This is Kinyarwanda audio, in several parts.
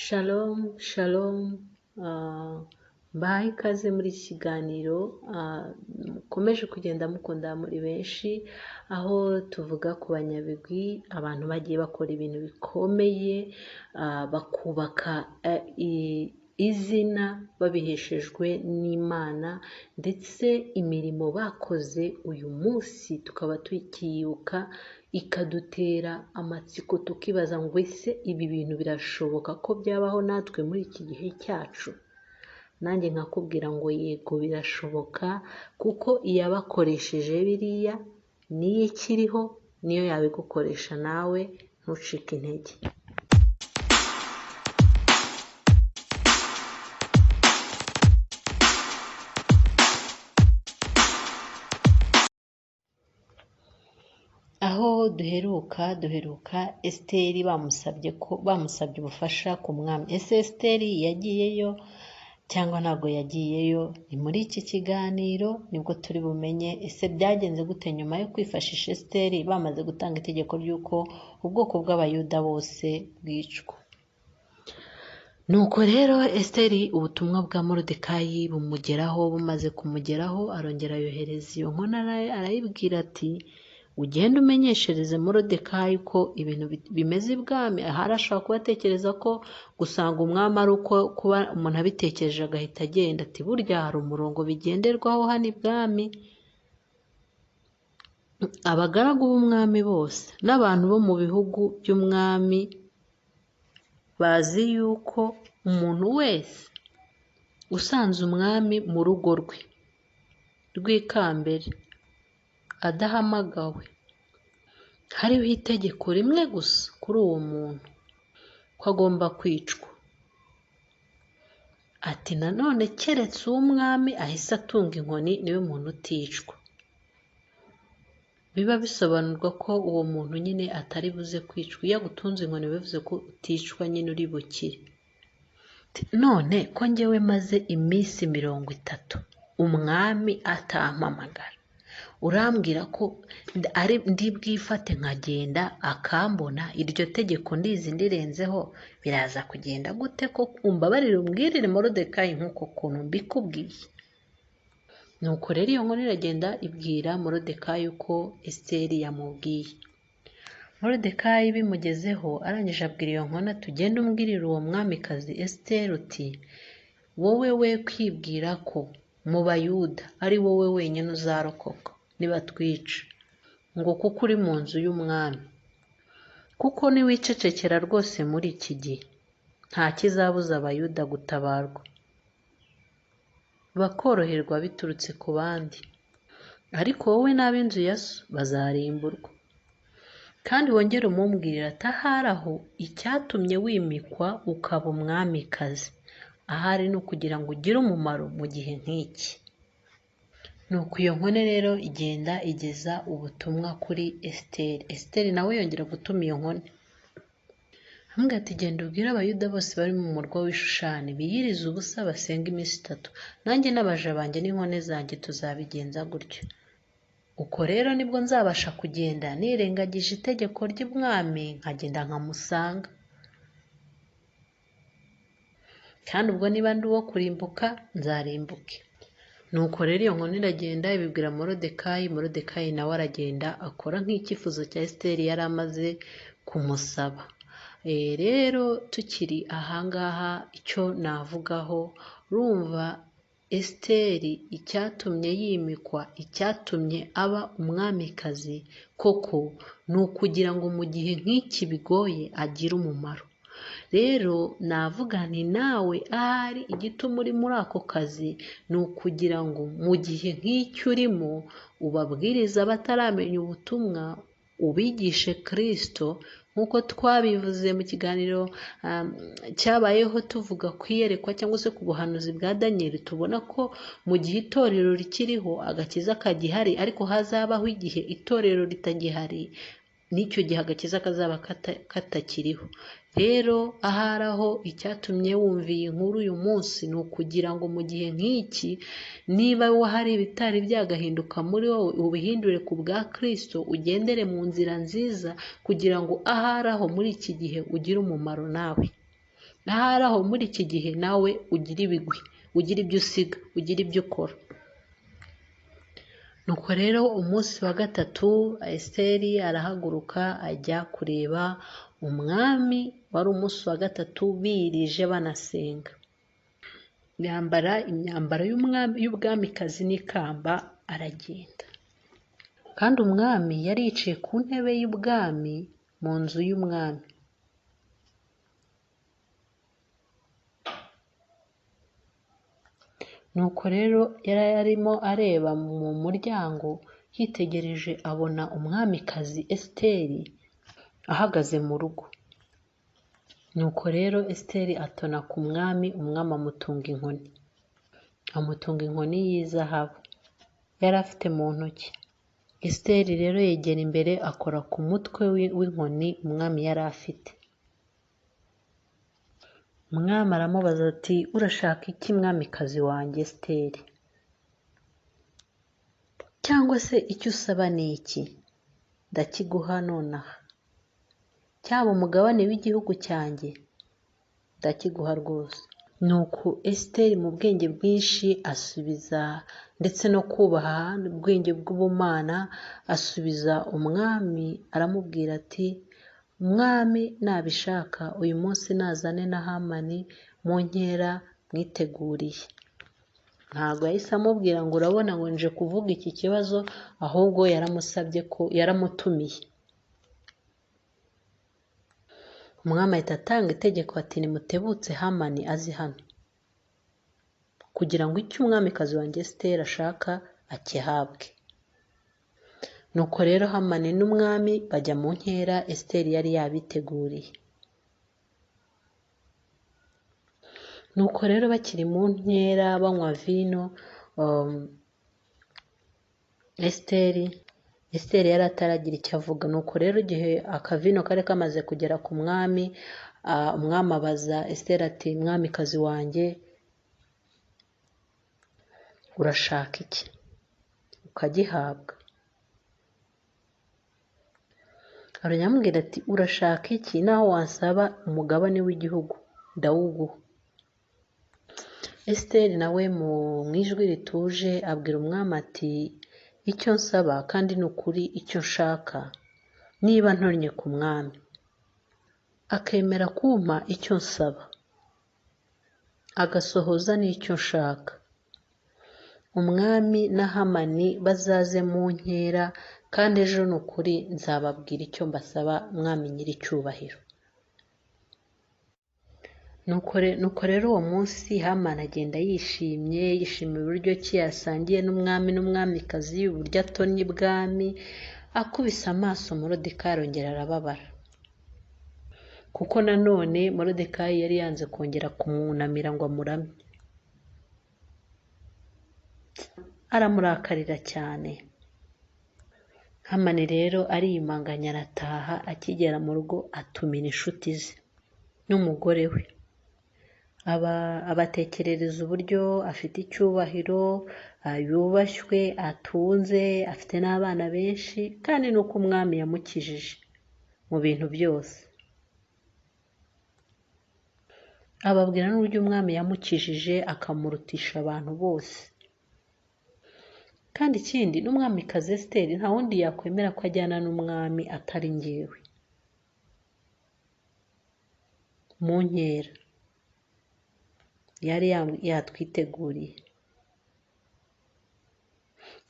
Shalom, shalom, mbahaye ikaze muri iki kiganiro mukomeje kugenda mukunda muri benshi, aho tuvuga ku banyabigwi, abantu bagiye bakora ibintu bikomeye, bakubaka izina babiheshejwe n'Imana, ndetse imirimo bakoze uyu munsi tukaba tukiyibuka, ikadutera amatsiko tukibaza ngo ese ibi bintu birashoboka ko byabaho natwe muri iki gihe cyacu? Nanjye nkakubwira ngo yego birashoboka, kuko iyabakoresheje biriya niyo ikiriho, niyo yabigukoresha nawe, ntucike intege. Aho duheruka Esiteri bamusabye ubufasha ku mwami. Ese Esiteri yagiyeyo cyangwa ntabwo yagiyeyo? Ni muri iki kiganiro nibwo turi bumenye ese byagenze gute nyuma yo kwifashisha Esiteri bamaze gutanga itegeko ry'uko ubwoko bw'abayuda bose bwicwa. Nuko rero Esiteri ubutumwa bwa Moridekayi bumugeraho, bumaze kumugeraho arongera yohereza iyo nkone, arayibwira ati ugende umenyeshereze Moridekayi ko ibintu bimeze ibwami. Ahari ashobora kuba atekereza ko gusanga umwami ari uko kuba umuntu abitekereje agahita agenda. Ati burya hari umurongo bigenderwaho hano ibwami. Abagaragu b'umwami bose n'abantu bo mu bihugu by'umwami bazi yuko umuntu wese usanze umwami mu rugo rwe rw'ikambere adahamagawe, hariho itegeko rimwe gusa kuri uwo muntu, ko agomba kwicwa. Ati nanone keretse uw'umwami ahise atunga inkoni, niwe muntu uticwa. Biba bisobanurwa ko uwo muntu nyine atari buze kwicwa. Iyo agutunze inkoni bivuze ko uticwa, nyine uri bukire. None ko njyewe maze iminsi 30 umwami atampamagara, urambwira ko ndi bwifate nkagenda akambona, iryo tegeko ndizi ndirenzeho, biraza kugenda gute ko umbabarire umbwirire Moridekayi nk'uko kuntu mbikubwiye? Nuko rero iyo nkone iragenda ibwira Moridekayi uko Esiteri yamubwiye. Moridekayi bimugezeho arangije abwira iyo nkone ati ugende umbwirire uwo mwamikazi Esiteri uti wowe we kwibwira ko mu Bayuda ari wowe wenyine uzarokoka nibatwica, ngo kuko uri mu nzu y'umwami. Kuko niwicecekera rwose muri iki gihe, nta kizabuza Abayuda gutabarwa, bakoroherwa biturutse ku bandi, ariko wowe n'ab'inzu ya so bazarimburwa. Kandi wongere umumbwirira ati ahari aho icyatumye wimikwa ukaba umwamikazi, ahari ni ukugira ngo ugire umumaro mu gihe nk'iki. Nuko iyo nkone rero igenda igeza ubutumwa kuri Esiteri. Esiteri nawe yongera gutuma iyo nkone, amubwira ati genda ubwire Abayuda bose bari mu murwa w'Ishushani biyirize ubusa basenga iminsi 3, nanjye n'abaja banjye n'inkone zanjye tuzabigenza gutyo. Uko rero nibwo nzabasha kugenda nirengagije itegeko ry'umwami, nkagenda nkamusanga. Kandi ubwo niba ndi uwo kurimbuka nzarimbuke. Nuko rero iyo nkone iragenda ibibwira Moridekayi. Moridekayi nawe aragenda akora nk'icyifuzo cya Esiteri yari amaze kumusaba. Rero tukiri ahangaha icyo navugaho, urumva Esiteri icyatumye yimikwa, icyatumye aba umwamikazi koko ni ukugira ngo mu gihe nk'iki bigoye agire umumaro. Rero navuga nti nawe ahari igituma uri muri ako kazi ni ukugira ngo mu gihe nk'icyo urimo ubabwiriza bataramenya ubutumwa, ubigishe Kristo, nk'uko twabivuze mu kiganiro cyabayeho tuvuga ku iyerekwa cyangwa se ku buhanuzi bwa Daniyeli. Tubona ko mu gihe itorero rikiriho agakiza kagihari, ariko hazabaho igihe itorero ritagihari, n'icyo gihe agakiza kazaba katakiriho. Rero ahari aho icyatumye wumva iyi nkuru uyu munsi ni ukugira ngo mu gihe nk'iki, niba hari ibitari byagahinduka muri wowe, ubihindure ku bwa Kristo, ugendere mu nzira nziza kugira ngo ahari aho muri iki gihe ugire umumaro nawe. ahari aho muri iki gihe nawe ugira ibigwi, ugira ibyo usiga, ugira ibyo ukora. Nuko rero umunsi wa gatatu Esiteri arahaguruka ajya kureba umwami. Wari umunsi wa gatatu birije banasenga, yambara imyambaro y'ubwamikazi n'ikamba aragenda. Kandi umwami yari yicaye ku ntebe y'ubwami mu nzu y'umwami. Nuko rero yari arimo areba mu muryango yitegereje, abona umwamikazi Esiteri ahagaze mu rugo. Nuko rero Esiteri atona ku mwami, umwami amutunga inkoni, amutunga inkoni y'izahabu yari afite mu ntoki. Esiteri rero yegera imbere akora ku mutwe w'inkoni umwami yari afite. Umwami aramubaza ati, urashaka iki mwamikazi wanjye Esiteri? Cyangwa se icyo usaba ni iki? Ndakiguha nonaha. Cyaba umugabane w'igihugu cyanjye, ndakiguha rwose. Nuko Esiteri mu bwenge bwinshi asubiza, ndetse no kubaha ubwenge bw'ubumana, asubiza umwami aramubwira ati, umwami nabishaka uyu munsi nazane na Hamani mu nkera mwiteguriye. Ntabwo yahise amubwira ngo urabona ngo nje kuvuga iki kibazo, ahubwo yaramusabye ko yaramutumiye. Umwami ahita atanga itegeko ati, nimutebutse Hamani azi hano, kugira ngo icyo umwamikazi wanjye Esiteri ashaka akihabwe. Nuko rero Hamani n'umwami bajya mu nkera Esiteri yari yabiteguriye. Nuko rero bakiri mu nkera banywa vino, Esiteri yari ataragira icyo avuga. Nuko rero igihe akavino kari kamaze kugera ku mwami, umwami abaza Esiteri ati, mwamikazi wanjye urashaka iki? Ukagihabwa. Aramubwira ati, urashaka iki? Naho wansaba umugabane w'igihugu ndawuguha. Esiteri nawe mu ijwi rituje abwira umwami ati, icyo nsaba kandi ni ukuri icyo nshaka, niba ntonnye ku mwami akemera kumpa icyo nsaba, agasohoza n'icyo nshaka, umwami na Hamani bazaze mu nkera, kandi ejo ni ukuri nzababwira icyo mbasaba mwami nyir'icyubahiro. Nuko rero uwo munsi Hamani agenda yishimiye uburyo ki yasangiye n'umwami n'umwamikazi, uburyo atonnye ibwami. Akubise amaso Moridekayi arongera arababara, kuko nanone Moridekayi yari yanze kongera kumwunamira ngo amuramye. Aramurakarira cyane. Hamani rero ariyumanganya arataha. Akigera mu rugo atumira inshuti ze n'umugore we, abatekerereza uburyo afite icyubahiro, yubashywe, atunze, afite n'abana benshi, kandi nuko umwami yamukijije mu bintu byose. Ababwira n'uburyo umwami yamukijije akamurutisha abantu bose. Kandi ikindi, n'umwamikazi Esiteri nta wundi yakwemera ko ajyana n'umwami atari njyewe mu nkera yari yatwiteguriye.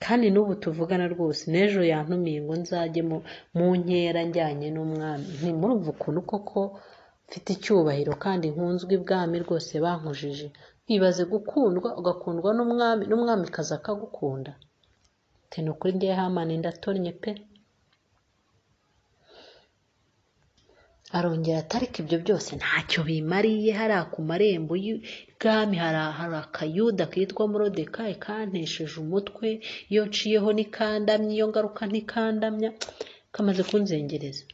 Kandi n'ubu tuvugana rwose, n'ejo yantumiye ngo nzajye mu nkera njyanye n'umwami. Ntimurumva ukuntu koko mfite icyubahiro kandi nkunzwe ibwami rwose bankujije. Ntibaze gukundwa, ugakundwa n'umwami, n'umwamikazi akagukunda. Ni ukuri njye Hamani ndatonnye pe. Arongera ati, ariko ibyo byose ntacyo bimariye. Hariya ku marembo y'ibwami hari akayuda kitwa Moridekayi kantesheje umutwe, iyo nciyeho nikandamya, iyo ngaruka ntikandamya, kamaze kunzengereza.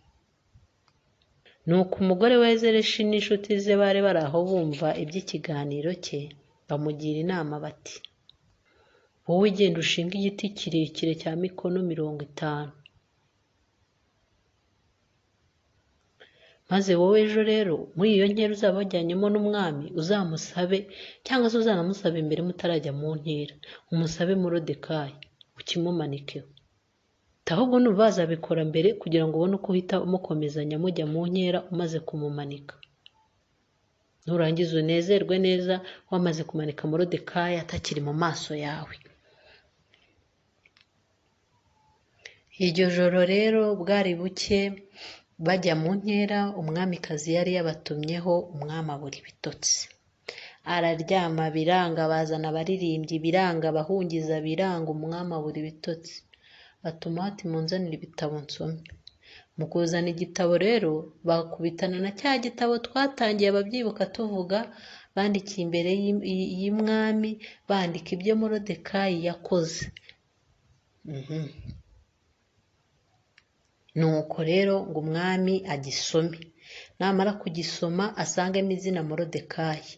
Nuko umugore wa Zereshi n'inshuti ze bari aho bumva iby'ikiganiro cye, bamugira inama bati, wowe genda ushinga igiti kirekire cya mikono 50, maze wowe ejo rero muri iyo nkera uzaba wajyanyemo n'umwami uzamusabe, cyangwa se uzanamusabe imbere mutarajya mu nkera, umusabe Moridekayi ukimumanikeho. Ahubwo nuba bazabikora mbere kugira ngo ubone uko uhita umukomezanya mujya mu nkera umaze kumumanika. Nurangiza unezerwe neza wamaze kumanika Moridekayi atakiri mu maso yawe. Iryo joro rero bwari buke bajya mu nkera, umwamikazi yari yabatumyeho, umwami abura ibitotsi. Araryama biranga, bazana abaririmbyi biranga, abahungiza biranga, umwami abura ibitotsi. Batuma bati munzanire ibitabo nsome. Mu kuzana igitabo rero bakubitana na cya gitabo twatangiye ababyibuka tuvuga, bandikiye imbere y'umwami, bandika ibyo Moridekayi yakoze. Nuko rero ngo umwami agisome, namara kugisoma asangemo izina Moridekayi,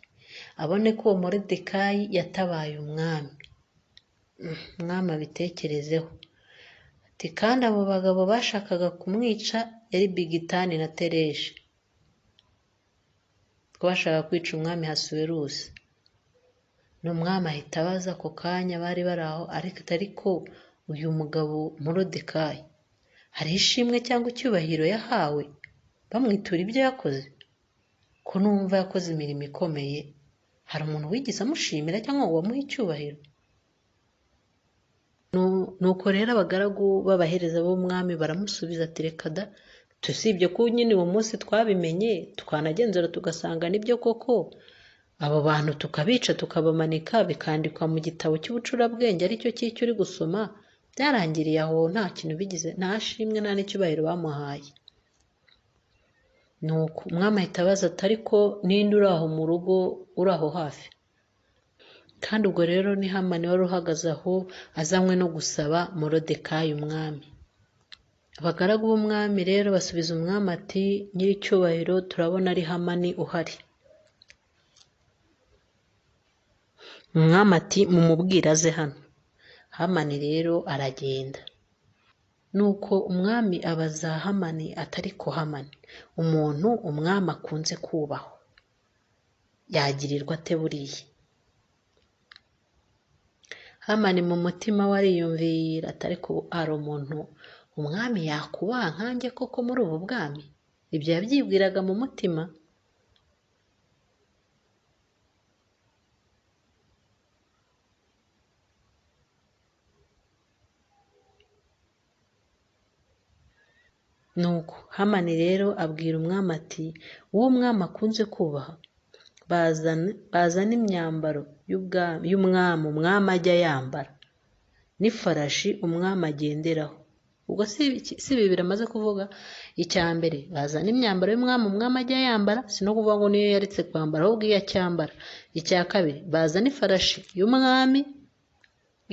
abone ko uwo Moridekayi yatabaye umwami. Umwami abitekerezeho ati kandi abo bagabo bashakaga kumwica yari Bigitani na Tereshi, twashaka kwica umwami Hasuwerusi. N'umwami ahita abaza ako kanya bari bari aho, ariko uyu mugabo Moridekayi hari ishimwe cyangwa icyubahiro yahawe bamwitura ibyo yakoze? Ko numva yakoze imirimo ikomeye, hari umuntu wigeze amushimira cyangwa ngo bamuhe icyubahiro? Nuko rero abagaragu b'abahereza b'umwami baramusubiza ati reka da, tusibye ko nyine uwo munsi twabimenye twanagenzura tugasanga nibyo koko, abo bantu tukabica tukabamanika bikandikwa mu gitabo cy'ubucurabwenge aricyo cy'icyo uri gusoma, byarangiriye aho, nta kintu bigize, nta shimwe nta n'icyubahiro bamuhaye. Nuko umwami ahita abaza ati ariko ninde uri aho mu rugo, uri aho hafi? Kandi ubwo rero ni Hamani wari uhagaze aho azanywe no gusaba Moridekayi umwami. Abagaragu b'umwami rero basubiza umwami ati nyiricyubahiro, turabona ari Hamani uhari. Umwami ati mumubwire aze hano. Hamani rero aragenda. Nuko umwami abaza Hamani ati ariko Hamani, umuntu umwami akunze kubaho yagirirwa ate buriya? Hamani mu mutima we ariyumvira ati ariko hari umuntu umwami yakubaha nkanjye koko muri ubu bwami? Ibyo yabyibwiraga mu mutima. Nuko Hamani rero abwira umwami ati uwo umwami akunze kubaha bazana imyambaro y'umwami umwami ajya yambara, n'ifarashi umwami agenderaho. Ubwo si ibi biramaze kuvuga. Icya mbere bazana imyambaro y'umwami umwami ajya yambara, si no kuvuga ngo niyo yaretse kwambara ahubwo iyo acyambara. Icya kabiri bazana ifarashi y'umwami.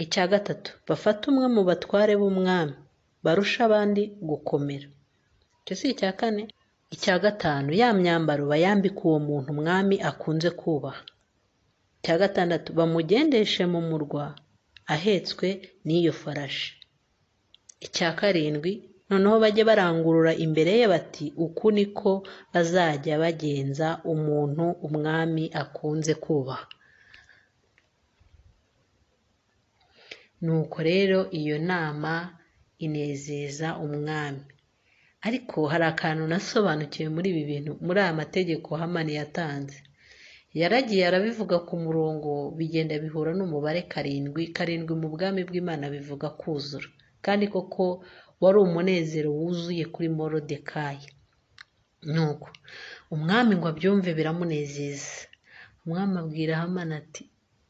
Icya gatatu bafata umwe mu batware b'umwami barusha abandi gukomera. Icyo si icya kane. Icya gatanu ya myambaro bayambika uwo muntu umwami akunze kubaha. Icya gatandatu bamugendeshe mu murwa ahetswe n'iyo farashi. Icya karindwi noneho bajye barangurura imbere ye bati uku niko bazajya bagenza umuntu umwami akunze kubaha. Nuko rero iyo nama inezeza umwami. Ariko hari akantu nasobanukiwe muri ibi bintu, muri aya mategeko Hamani yatanze. Yaragiye arabivuga ku murongo, bigenda bihura n'umubare karindwi. Karindwi mu bwami bw'Imana bivuga kuzura. Kandi koko wari umunezero wuzuye kuri Moridekayi. Nuko umwami ngo abyumve biramunezeza. Umwami abwira Hamani ati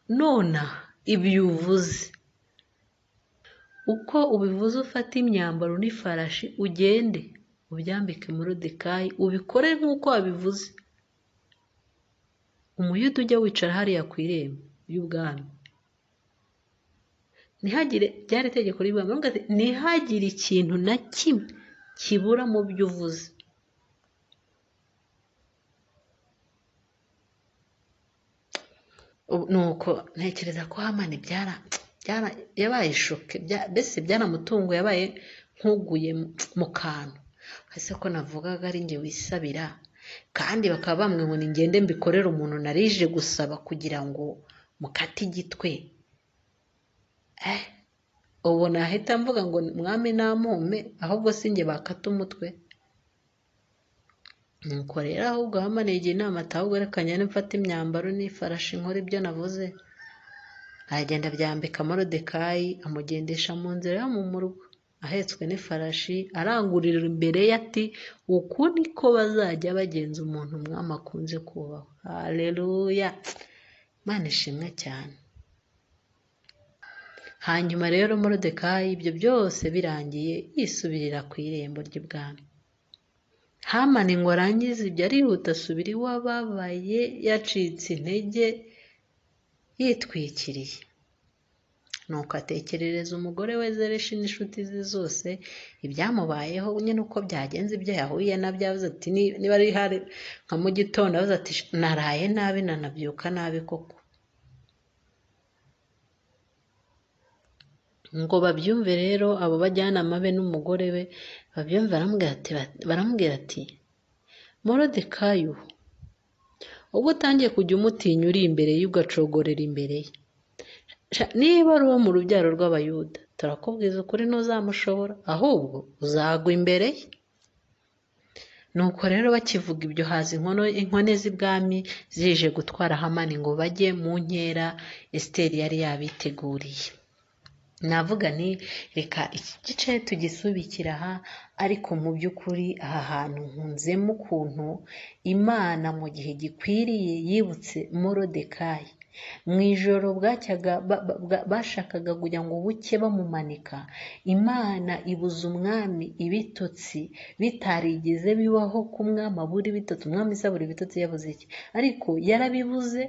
nonaha ibyo uvuze, uko ubivuze, ufate imyambaro n'ifarashi ugende ubyambike Moridekayi, ubikore nk'uko wabivuze. Umuyuda ujya wicara hariya ku irembo y'ubwami, byari itegeko ry'ubwami, ntihagire ikintu na kimwe kibura mu byo uvuze. Nuko ntekereza ko Hamani yabaye shoke, mbese byaramutunguye, yabaye nk'uguye mu kantu. ese ko navugaga ari njye wisabira kandi bakaba bamwe ngo ningende mbikorere umuntu narije gusaba kugira ngo mukate igitwe. Ubu nahita mvuga ngo mwami namumpe ahubwo sinjye bakata umutwe. Nuko rero ahubwo Hamani yigira inama ati ahubwo reka njyane mfate imyambaro n'ifarashi nkora ibyo navuze. Aragenda abyambika Moridekayi amugendesha mu nzira yo mu murwa ahetswe n'ifarashi, arangurira imbere ye ati uku niko bazajya bagenza umuntu umwami akunze kubaho. Haleluya, Imana ishimwe cyane. Hanyuma rero Moridekayi ibyo byose birangiye yisubirira ku irembo ry'ibwami. Hamani ngo arangize ibyo arihuta asubira iwe ababaye yacitse intege yitwikiriye. Nuko atekerereza umugore we Zereshi n'inshuti ze zose ibyamubayeho nyine uko byagenze, ibyo yahuye nabyo. Avuze ati niba ari hari nka mu gitondo avuze ati naraye nabi nanabyuka nabi koko. Ngo babyumve rero abo bajyanama be n'umugore we babyumve, baramubwira ati Moridekayi ubwo utangiye kujya umutinya uri imbere ye ugacogorera imbere ye, niba ari uwo mu rubyaro rw'Abayuda turakubwiza ukuri ntuzamushobora, ahubwo uzagwa imbere ye. Nuko rero bakivuga ibyo haza inkone z'ibwami zije gutwara Hamani ngo bajye mu nkera Esiteri yari yabiteguriye. Navuga nti reka iki gice tugisubikira aha, ariko mu by'ukuri aha hantu nkunzemo ukuntu Imana mu gihe gikwiriye yibutse Moridekayi. Mu ijoro bwacyaga bashakaga kugira ngo buke bamumanika, Imana ibuza umwami ibitotsi bitarigeze bibaho ku mwami abura ibitotsi. Umwami se abura ibitotsi yabuze iki? Ariko yarabibuze.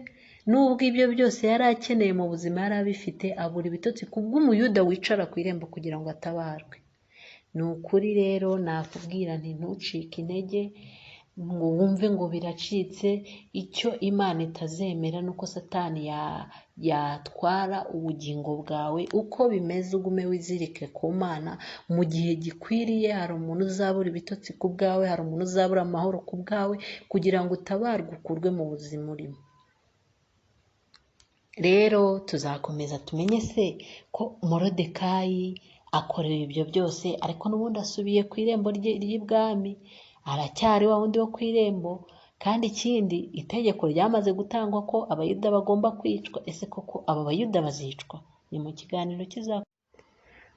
Nubwo ibyo byose yari akeneye mu buzima yari abifite, abura ibitotsi kubw'umuyuda wicara ku irembo kugira ngo atabarwe. Ni ukuri rero nakubwira nti ntucike intege ngo wumve ngo biracitse. Icyo Imana itazemera nuko Satani yatwara ubugingo bwawe. Uko bimeze ugume wizirike ku Mana. Mu gihe gikwiriye hari umuntu uzabura ibitotsi ku bwawe, hari umuntu uzabura amahoro ku bwawe, kugira ngo utabarwe ukurwe mu buzima urimo. Rero tuzakomeza tumenye se ko Moridekayi akorewe ibyo byose, ariko n'ubundi asubiye ku irembo ry'ibwami, aracyari wa wundi wo ku irembo. Kandi ikindi, itegeko ryamaze gutangwa ko Abayuda bagomba kwicwa. Ese koko aba Bayuda bazicwa? Ni mu kiganiro kizakurikira.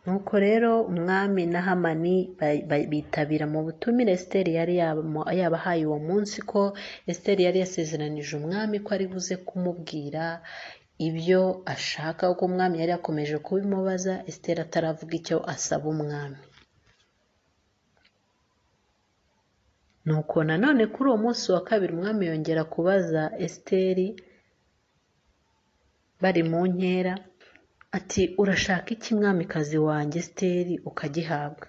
Nuko rero umwami na Hamani bitabira mu butumire Esiteri yari yabahaye uwo munsi, ko Esiteri yari yasezeranije umwami ko ari buze kumubwira ibyo ashaka, kuko umwami yari yakomeje kubimubaza Esiteri ataravuga icyo asaba umwami. Nuko nanone kuri uwo munsi wa kabiri umwami yongera kubaza Esiteri bari mu nkera ati urashaka iki mwamikazi wanjye Esiteri ukagihabwa?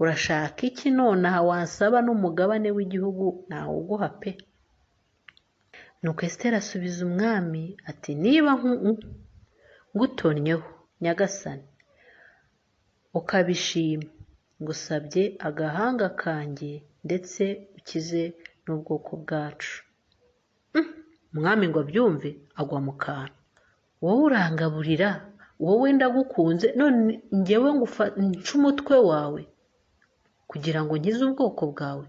Urashaka iki nonaha wansaba n'umugabane w'igihugu ntawuguha pe? Nuko Esiteri asubiza umwami ati niba ngutonnyeho nyagasani ukabishima, ngusabye agahanga kanjye ndetse ukize n'ubwoko bwacu. Umwami ngo abyumve agwa mu kantu. Wowe urangaburira, wowe ndagukunze, none njyewe nca umutwe wawe kugira ngo nkize ubwoko bwawe?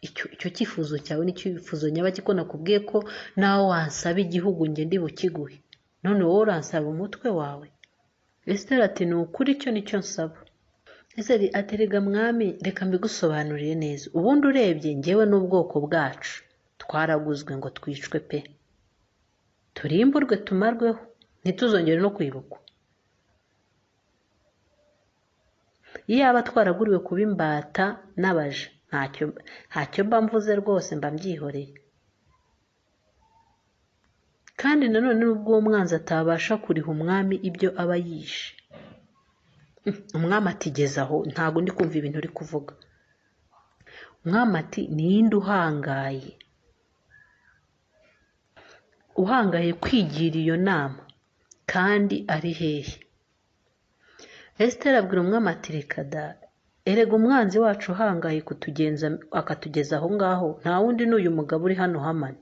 Icyo cyifuzo cyawe ni cyifuzo nyabaki, ko nakubwiye ko nawe wansaba igihugu njye ndi bukiguhe, none wowe uransaba umutwe wawe? Esiteri ati ni ukuri icyo nicyo nsaba. Esiteri ati rega mwami, reka mbigusobanurire neza. Ubundi urebye njyewe n'ubwoko bwacu twaraguzwe ngo twicwe pe, turimburwe tumarweho, ntituzongere no kwibukwa. Iyaba twaraguriwe kuba imbata n'abaja, ntacyo mba mvuze rwose, mba mbyihoreye. Kandi nanone nubwo uwo mwanzi atabasha kuriha umwami ibyo aba yishe. Umwami ati geza aho, ntabwo ndi kumva ibintu uri kuvuga. Umwami ati ninde uhangaye kwigira iyo nama, kandi ari hehe? Esiteri abwira umwami ati reka da, erega umwanzi wacu uhangaye akatugeza aho ngaho nta wundi n'uyu mugabo uri hano Hamani.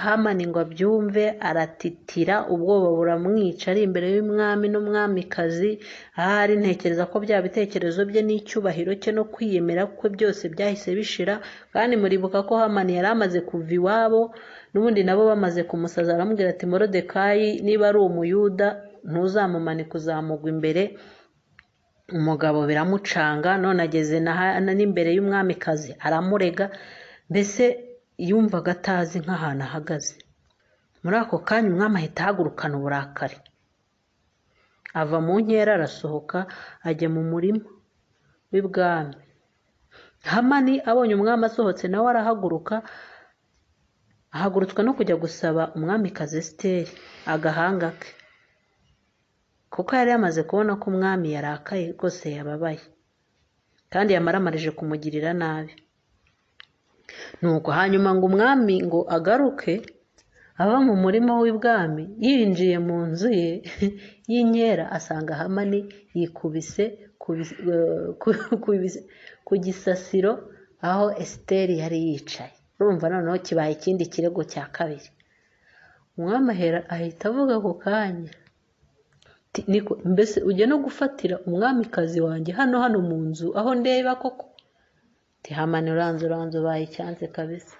Hamani ngo abyumve aratitira, ubwoba buramwica, ari imbere y'umwami n'umwamikazi. Ahari ntekereza ko bya bitekerezo bye n'icyubahiro cye no kwiyemera kwe byose byahise bishira. Kandi muribuka ko Hamani yari amaze kuva iwabo, n'ubundi nabo bamaze kumusaza. Aramubwira ati Morodekayi niba ari umuyuda ntuzamumanika, uzamugwa imbere. Umugabo biramucanga, none ageze n'imbere y'umwamikazi aramurega. Mbese yumvaga atazi nk'ahantu ahagaze. Muri ako kanya umwami ahita ahagurukana uburakari, ava mu nkera arasohoka ajya mu murima w'ibwami. Hamani abonye umwami asohotse nawe arahaguruka, ahagurutswa no kujya gusaba umwamikazi Esiteri agahanga ke, kuko yari yamaze kubona ko umwami yarakaye rwose, yababaye kandi yamaramarije kumugirira nabi. Nuko hanyuma ngo umwami ngo agaruke ava mu murima w'ibwami, yinjiye mu nzu ye y'inkera asanga Hamani yikubise ku gisasiro aho Esiteri yari yicaye. Urumva noneho kibaye ikindi kirego cya kabiri. Umwami ahita avuga ako kanya, mbese ujya no gufatira umwamikazi wanjye hano mu nzu aho ndeba koko? Hamani uranze ubaye icyanze kabisa.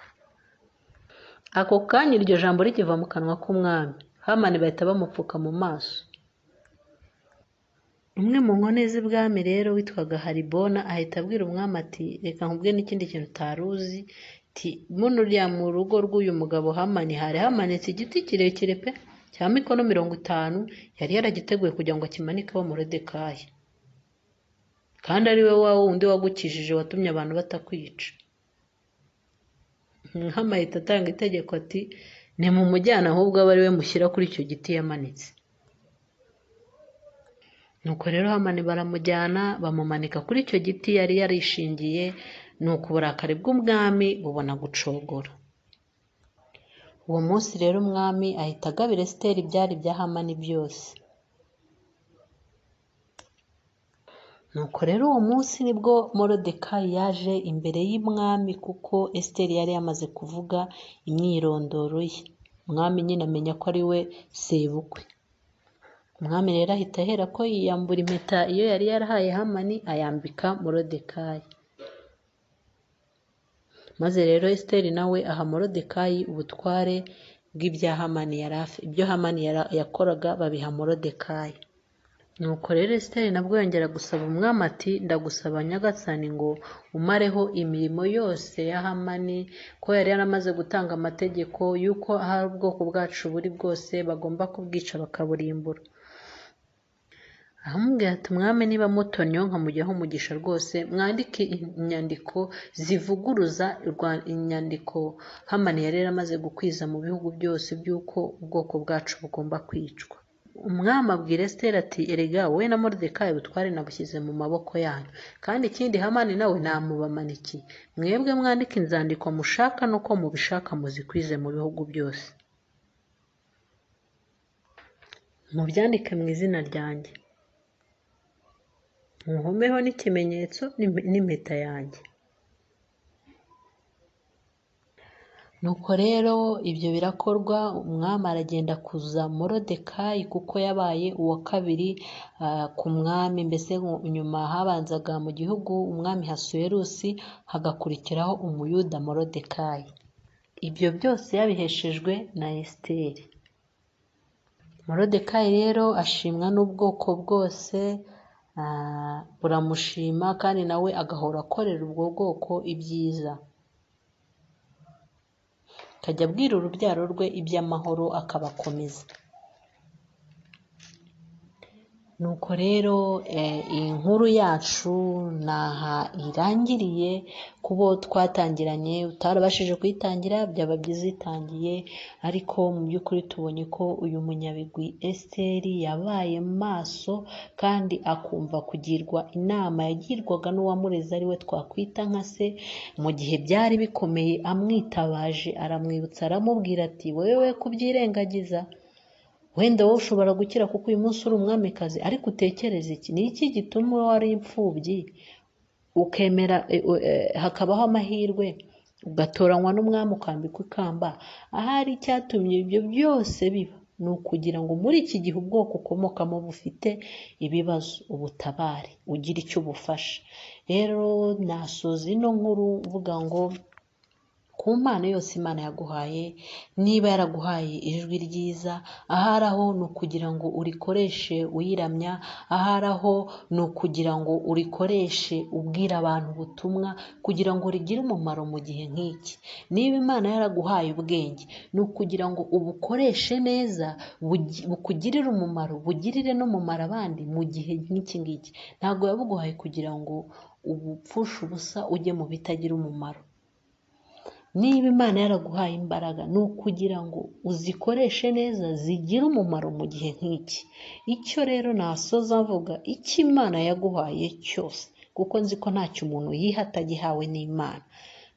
Ako kanya iryo jambo rikiva mu kanwa k'umwami, Hamani bahita bamupfuka mu maso. Umwe mu nkone z'ibwami rero witwaga Haribona ahita abwira umwami ati reka nkubwire n'ikindi kintu utari uzi. Muno uriya mu rugo rw'uyu mugabo Hamani hari hamanitse igiti kirekire pe cya mikono 50, yari yaragiteguye kugira ngo akimanikeho Morodekayi, kandi ari we wa wundi wagukijije watumye abantu batakwica. Umwami ahita atanga itegeko ati nimumujyane, ahubwo aba ari we mushyira kuri icyo giti yamanitse. Nuko rero Hamani baramujyana bamumanika kuri icyo giti yari yarishingiye. Nuko uburakari bw'umwami bubona gucogora. Uwo munsi rero umwami ahita agabira Esiteri ibyari bya Hamani byose. Nuko rero uwo munsi nibwo Morodekayi yaje imbere y'umwami, kuko Esiteri yari yamaze kuvuga imyirondoro ye. Umwami nyine amenya ko ari we sebukwe. Umwami rero ahita ahera ko yiyambura impeta iyo yari yarahaye Hamani ayambika Morodekayi. Maze rero Esiteri nawe aha Morodekayi ubutware bw'ibya Hamani yari afite. Ibyo Hamani yakoraga babiha Morodekayi. Nuko rero Esiteri nabwo yongera gusaba umwami ati ndagusaba nyagasani ngo umareho imirimo yose ya Hamani, ko yari yaramaze gutanga amategeko y'uko ahari ubwoko bwacu buri bwose bagomba kubwica bakaburimbura. Ahamubwira ati umwami niba mutonyo nkamujyaho umugisha rwose, mwandike inyandiko zivuguruza inyandiko Hamani yari yaramaze gukwiza mu bihugu byose by'uko ubwoko bwacu bugomba kwicwa. Umwami abwira Esiteri ati erega wowe na Morodekayi ubutware nabushyize mu maboko yanyu, kandi ikindi Hamani nawe namubamanikiye. Mwebwe mwandike inzandiko mushaka nuko mubishaka muzikwize mu bihugu byose, mubyandike mu izina ryanjye, muhomeho n'ikimenyetso n'impeta yanjye. Nuko rero ibyo birakorwa. Umwami aragenda kuza Morodekayi, kuko yabaye uwa kabiri ku mwami. Mbese nyuma habanzaga mu gihugu umwami Hasuwerusi, hagakurikiraho umuyuda Morodekayi. Ibyo byose yabiheshejwe na Esiteri. Morodekayi rero ashimwa n'ubwoko bwose, buramushima, kandi nawe agahora akorera ubwo bwoko ibyiza, akajya abwira urubyaro rwe iby'amahoro akabakomeza. Nuko rero iyi nkuru yacu naha irangiriye. Kubo twatangiranye utarabashije kuyitangira byaba byiza itangiye, ariko mu by'ukuri tubonye ko uyu munyabigwi Esiteri yabaye maso kandi akumva kugirwa inama yagirwaga n'uwamureze ari we twakwita nka se. Mu gihe byari bikomeye amwitabaje, aramwibutsa aramubwira ati wewe kubyirengagiza, wenda wowe ushobora gukira kuko uyu munsi uri umwamikazi, ariko utekereza iki? Ni iki gituma wari imfubyi ukemera hakabaho amahirwe ugatoranywa n'umwami ukambikwa ikamba? Ahari icyatumye ibyo byose biba ni ukugira ngo muri iki gihe ubwoko ukomokamo bufite ibibazo ubutabare, ugira icyo ubufasha. Rero nasoza ino nkuru mvuga ngo ku mpano yose Imana yaguhaye, niba yaraguhaye ijwi ryiza, ahari aho ni ukugira ngo urikoreshe uyiramya, ahari aho ni ukugira ngo urikoreshe ubwira abantu ubutumwa kugira ngo rigire umumaro mu gihe nk'iki. Niba Imana yaraguhaye ubwenge, ni ukugira ngo ubukoreshe neza bukugirire umumaro, bugirire n'umumaro abandi mu gihe nk'iki ngiki. Ntabwo yabuguhaye kugira ngo ubupfushe ubusa ujye mu bitagira umumaro. Niba Imana yaraguhaye imbaraga, ni ukugira ngo uzikoreshe neza zigire umumaro mu gihe nk'iki. Icyo rero nasoza mvuga, icyo Imana yaguhaye cyose, kuko nzi ko ntacyo umuntu yiha atagihawe n'Imana,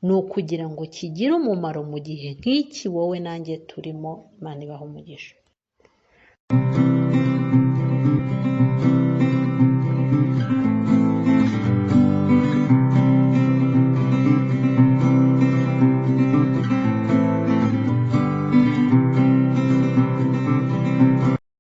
ni ukugira ngo kigire umumaro mu gihe nk'iki wowe nanjye turimo. Imana ibahe umugisha.